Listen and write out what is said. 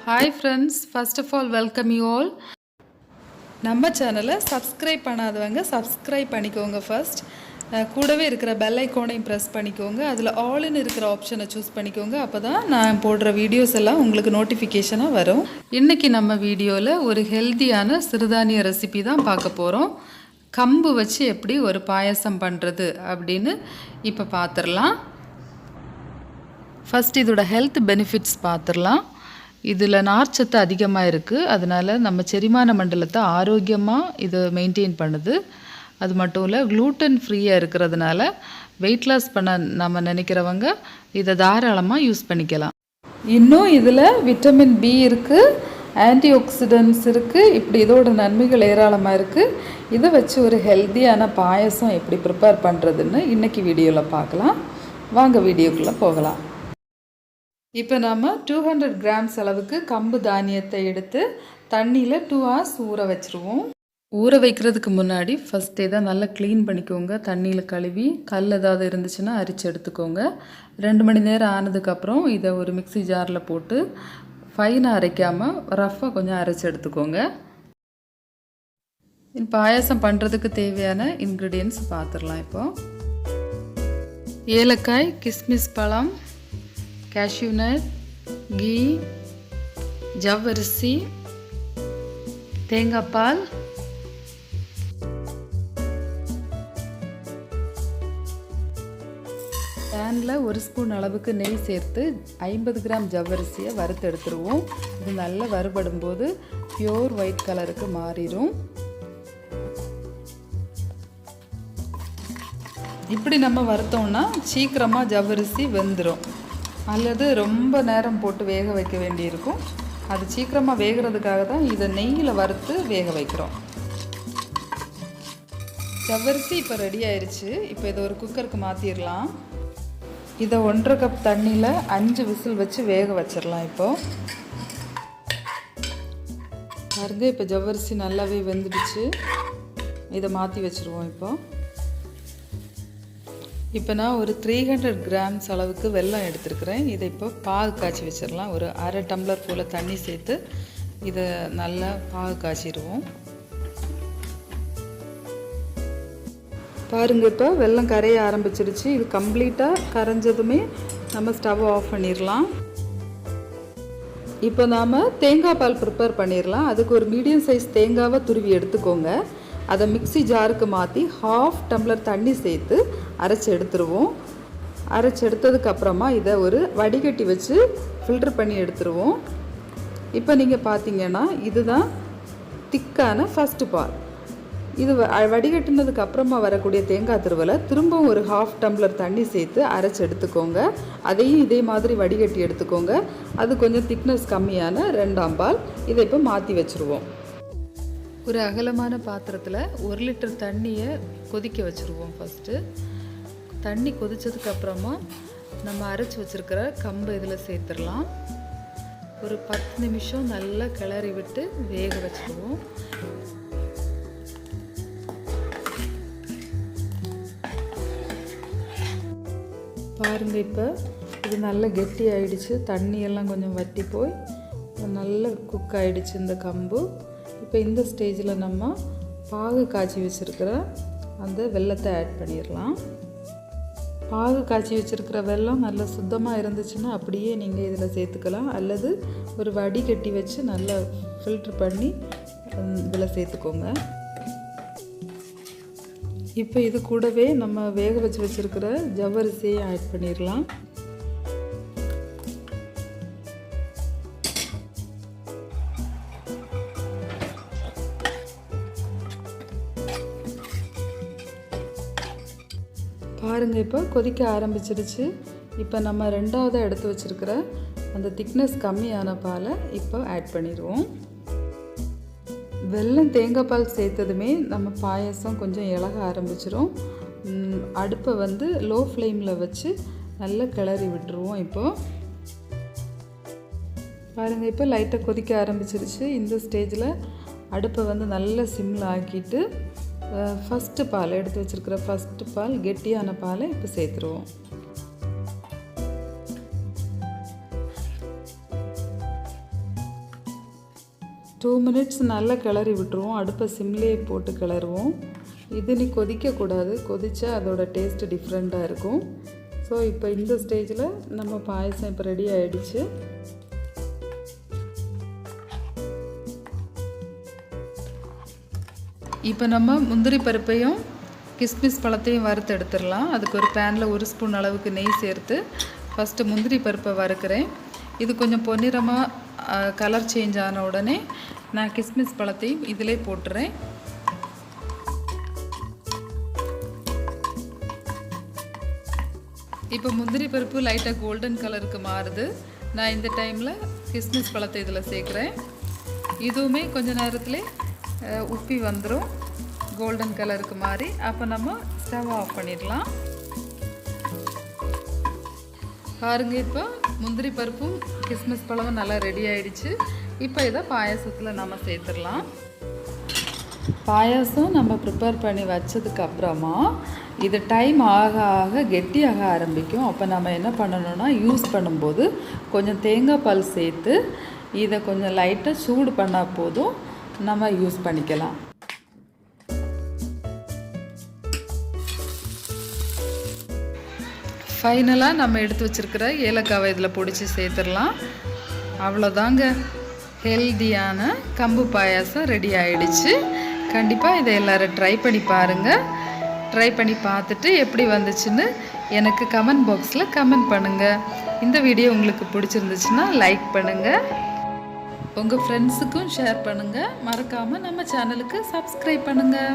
Hi friends, first of all welcome you all. நம்ம சேனலை subscribe பண்ணாதவங்க சப்ஸ்கிரைப் பண்ணிக்கோங்க ஃபர்ஸ்ட். கூடவே இருக்கிற பெல் ஐக்கானையும் ப்ரெஸ் பண்ணிக்கோங்க. அதில் ஆல்னு இருக்கிற ஆப்ஷனை சூஸ் பண்ணிக்கோங்க. அப்போ தான் நான் போடுற வீடியோஸ் எல்லாம் உங்களுக்கு நோட்டிஃபிகேஷனாக வரும். இன்றைக்கி நம்ம வீடியோவில் ஒரு ஹெல்த்தியான சிறுதானிய ரெசிபி தான் பார்க்க போகிறோம். கம்பு வச்சு எப்படி ஒரு பாயசம் பண்ணுறது அப்படின்னு இப்போ பார்த்துடலாம். ஃபஸ்ட் இதோட ஹெல்த் பெனிஃபிட்ஸ் பார்த்துடலாம். இதில் நார்ச்சத்து அதிகமாக இருக்குது. அதனால் நம்ம செரிமான மண்டலத்தை ஆரோக்கியமாக இதை மெயின்டைன் பண்ணுது. அது மட்டும் இல்லை, க்ளூட்டன் ஃப்ரீயாக இருக்கிறதுனால வெயிட் லாஸ் பண்ண நம்ம நினைக்கிறவங்க இதை தாராளமாக யூஸ் பண்ணிக்கலாம். இன்னும் இதில் விட்டமின் பி இருக்குது, ஆன்டி ஆக்சிடென்ட்ஸ் இருக்குது. இப்படி இதோட நன்மைகள் ஏராளமாக இருக்குது. இதை வச்சு ஒரு ஹெல்த்தியான பாயசம் எப்படி ப்ரிப்பேர் பண்ணுறதுன்னு இன்றைக்கி வீடியோவில் பார்க்கலாம். வாங்க வீடியோக்குள்ளே போகலாம். இப்போ நம்ம 200 கிராம்ஸ் அளவுக்கு கம்பு தானியத்தை எடுத்து தண்ணியில் 2 hours ஊற வச்சுருவோம். ஊற வைக்கிறதுக்கு முன்னாடி ஃபஸ்ட் இதை நல்லா க்ளீன் பண்ணிக்கோங்க. தண்ணியில் கழுவி கல் ஏதாவது இருந்துச்சுன்னா அரிச்சு எடுத்துக்கோங்க. 2 மணி நேரம் ஆனதுக்கப்புறம் இதை ஒரு மிக்ஸி ஜாரில் போட்டு ஃபைனாக அரைக்காமல் ரஃப்பாக கொஞ்சம் அரைச்சி எடுத்துக்கோங்க. பாயாசம் பண்ணுறதுக்கு தேவையான இன்க்ரீடியன்ட்ஸ் பார்த்துடலாம். இப்போது ஏலக்காய், கிஸ்மிஸ் பழம், cashew nut, ghee, ஜவ்வரிசி, தேங்காய் பால், பேனில் 1 ஸ்பூன் அளவுக்கு நெய் சேர்த்து 50 கிராம் ஜவ்வரிசியை வறுத்து எடுத்துருவோம். இது நல்லா வறுபடும் போது பியோர் ஒயிட் கலருக்கு மாறிடும். இப்படி நம்ம வறுத்தோம்னா சீக்கிரமாக ஜவ்வரிசி வெந்துடும். அல்லது ரொம்ப நேரம் போட்டு வேக வைக்க வேண்டியிருக்கும். அது சீக்கிரமாக வேகிறதுக்காக தான் இதை நெய்யில் வறுத்து வேக வைக்கிறோம். ஜவ்வரிசி இப்போ ரெடி ஆயிடுச்சு. இப்போ இதை ஒரு குக்கருக்கு மாற்றிடலாம். இதை 1.5 கப் தண்ணியில் 5 விசில் வச்சு வேக வச்சிடலாம். இப்போது பாருங்க, இப்போ ஜவ்வரிசி நல்லாவே வெந்துடுச்சு. இதை மாற்றி வச்சுருவோம். இப்போ நான் ஒரு 300 கிராம்ஸ் அளவுக்கு வெல்லம் எடுத்துருக்கிறேன். இதை இப்போ பாகு காய்ச்சி வச்சிடலாம். ஒரு அரை டம்ளர் போல் தண்ணி சேர்த்து இதை நல்லா பாகு காய்ச்சிடுவோம். பாருங்கள், இப்போ வெல்லம் கரைய ஆரம்பிச்சிடுச்சு. இது கம்ப்ளீட்டாக கரைஞ்சதுமே நம்ம ஸ்டவ் ஆஃப் பண்ணிடலாம். இப்போ நாம் தேங்காய் பால் ப்ரிப்பேர் பண்ணிடலாம். அதுக்கு ஒரு மீடியம் சைஸ் தேங்காவை துருவி எடுத்துக்கோங்க. அதை மிக்ஸி ஜாருக்கு மாற்றி 1/2 டம்ளர் தண்ணி சேர்த்து அரைச்சி எடுத்துருவோம். அரைச்சி எடுத்ததுக்கப்புறமா இதை ஒரு வடிகட்டி வச்சு ஃபில்ட்ரு பண்ணி எடுத்துருவோம். இப்போ நீங்கள் பார்த்தீங்கன்னா இதுதான் திக்கான ஃபஸ்ட்டு பால். இது வடிகட்டினதுக்கு அப்புறமா வரக்கூடிய தேங்காய் துருவலை திரும்பவும் ஒரு 1/2 டம்ளர் தண்ணி சேர்த்து அரைச்சி எடுத்துக்கோங்க. அதையும் இதே மாதிரி வடிகட்டி எடுத்துக்கோங்க. அது கொஞ்சம் திக்னஸ் கம்மியான 2ஆம் பால். இதை இப்போ மாற்றி வச்சுருவோம். ஒரு அகலமான பாத்திரத்தில் 1 லிட்டர் தண்ணியை கொதிக்க வச்சுருவோம். ஃபஸ்ட்டு தண்ணி கொதித்ததுக்கப்புறமா நம்ம அரைச்சி வச்சுருக்கிற கம்பு இதில் சேர்த்துடலாம். ஒரு 10 நிமிஷம் நல்லா கிளறி விட்டு வேக வச்சுருவோம். பாருங்கள், இப்போ இது நல்லா கெட்டி ஆகிடுச்சு. தண்ணியெல்லாம் கொஞ்சம் வற்றி போய் நல்லா குக் ஆகிடுச்சு இந்த கம்பு. இப்போ இந்த ஸ்டேஜில் நம்ம பாகு காய்ச்சி வச்சுருக்கிற அந்த வெல்லத்தை ஆட் பண்ணிடலாம். பாகு காய்ச்சி வச்சுருக்கிற வெல்லம் நல்லா சுத்தமாக இருந்துச்சுன்னா அப்படியே நீங்கள் இதில் சேர்த்துக்கலாம். அல்லது ஒரு வடிகட்டி வச்சு நல்லா ஃபில்ட்ரு பண்ணி இதில் சேர்த்துக்கோங்க. இப்போ இது கூடவே நம்ம வேக வச்சு வச்சுருக்கிற ஜவ்வரிசியை ஆட் பண்ணிடலாம். பாருங்கள், இப்போ கொதிக்க ஆரம்பிச்சிடுச்சு. இப்போ நம்ம 2ஆவது எடுத்து வச்சுருக்கிற அந்த திக்னஸ் கம்மியான பாலை இப்போ ஆட் பண்ணிடுவோம். வெல்லம் தேங்காய் பால் சேர்த்ததுமே நம்ம பாயசம் கொஞ்சம் இலக ஆரம்பிச்சிடும். அடுப்பை வந்து லோ ஃப்ளேமில் வச்சு நல்லா கிளறி விட்டுருவோம். இப்போது பாருங்கள், இப்போ லைட்டாக கொதிக்க ஆரம்பிச்சிருச்சு. இந்த ஸ்டேஜில் அடுப்பை வந்து நல்லா சிம்மில் ஆக்கிட்டு ஃபஸ்ட்டு பால் எடுத்து வச்சுருக்கிற ஃபஸ்ட்டு பால் கெட்டியான பாலை இப்போ சேர்த்துருவோம். 2 மினிட்ஸ் நல்லா கிளறி விட்டுருவோம். அடுப்பை சிம்லேயே போட்டு கிளறுவோம். இது நீ கொதிக்கக்கூடாது, கொதித்தா அதோட டேஸ்ட்டு டிஃப்ரெண்ட்டாக இருக்கும். ஸோ இப்போ இந்த ஸ்டேஜில் நம்ம பாயசம் இப்போ ரெடி ஆகிடுச்சு. இப்போ நம்ம முந்திரி பருப்பையும் கிஸ்மிஸ் பழத்தையும் வறுத்து எடுத்துடலாம். அதுக்கு ஒரு பேனில் 1 ஸ்பூன் அளவுக்கு நெய் சேர்த்து ஃபஸ்ட்டு முந்திரி பருப்பை வறுக்கிறேன். இது கொஞ்சம் பொன்னிறமாக கலர் சேஞ்ச் ஆன உடனே நான் கிஸ்மிஸ் பழத்தையும் இதிலே போட்டுறேன். இப்போ முந்திரி பருப்பு லைட்டாக கோல்டன் கலருக்கு மாறுது. நான் இந்த டைமில் கிஸ்மிஸ் பழத்தை இதில் சேர்க்குறேன். இதுவுமே கொஞ்ச நேரத்தில் உப்பி வந்துடும், கோல்டன் கலருக்கு மாறி. அப்போ நம்ம ஸ்டவ் ஆஃப் பண்ணிடலாம். பாருங்க, இப்போ முந்திரி பருப்பும் கிஸ்மிஸ் பழமும் நல்லா ரெடி ஆகிடுச்சு. இப்போ இதை பாயாசத்தில் நம்ம சேர்த்துடலாம். பாயாசம் நம்ம ப்ரிப்பேர் பண்ணி வச்சதுக்கப்புறமா இது டைம் ஆக ஆக கெட்டியாக ஆரம்பிக்கும். அப்போ நம்ம என்ன பண்ணணும்னா, யூஸ் பண்ணும்போது கொஞ்சம் தேங்காய் பால் சேர்த்து இதை கொஞ்சம் லைட்டாக சூடு பண்ணால் போதும், நம்ம யூஸ் பண்ணிக்கலாம். ஃபைனலாக நம்ம எடுத்து வச்சுருக்கிற ஏலக்காவை இதில் பொடிச்சு சேர்த்துடலாம். அவ்வளோதாங்க, ஹெல்தியான கம்பு பாயாசம் ரெடி ஆகிடுச்சு. கண்டிப்பாக இதை எல்லோரும் ட்ரை பண்ணி பாருங்கள். ட்ரை பண்ணி பார்த்துட்டு எப்படி வந்துச்சுன்னு எனக்கு கமெண்ட் பாக்ஸில் கமெண்ட் பண்ணுங்கள். இந்த வீடியோ உங்களுக்கு பிடிச்சிருந்துச்சுன்னா லைக் பண்ணுங்கள், உங்கள் ஃப்ரெண்ட்ஸுக்கும் ஷேர் பண்ணுங்கள். மறக்காமல் நம்ம சேனலுக்கு சப்ஸ்கிரைப் பண்ணுங்கள்.